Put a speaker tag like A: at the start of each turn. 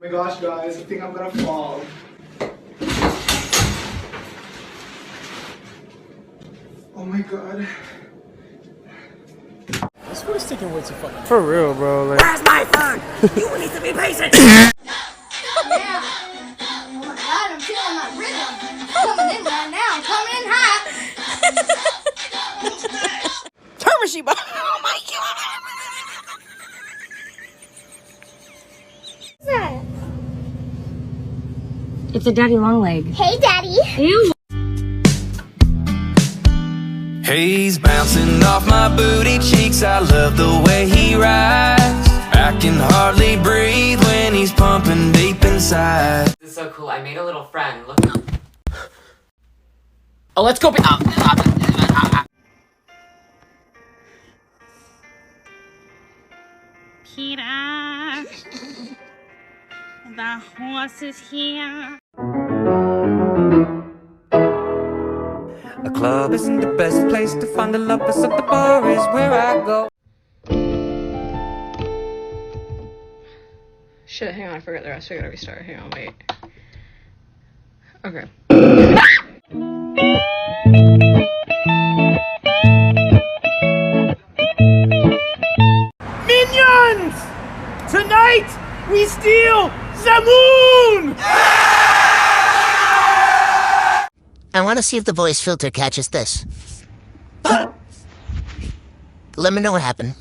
A: Oh my gosh, guys, I think I'm gonna fall. Oh my god.
B: This food is taking way too fucking.
C: For real, bro. Like,
D: Where's my phone? You need to be patient.
E: Yeah. Oh my god, I'm feeling my rhythm. Coming in right now. Coming in hot.
D: Turmashiba. Oh my god.
E: What's that?
F: It's a daddy long leg.
E: Hey, Daddy.
F: Ew.
G: He's bouncing off my booty cheeks. I love the way he rides. I can hardly breathe when he's pumping deep inside.
H: This is so cool. I made a little friend. Look.
B: Oh, let's go.
F: Peter, the horse is here.
G: A club isn't the best place to find the lovers, so the bar is where I go.
I: Shit, hang on, I forgot the rest. I gotta restart. Hang on, wait. Okay.
B: Minions! Tonight we steal the moon!
J: I want to see if the voice filter catches this. Let me know what happened.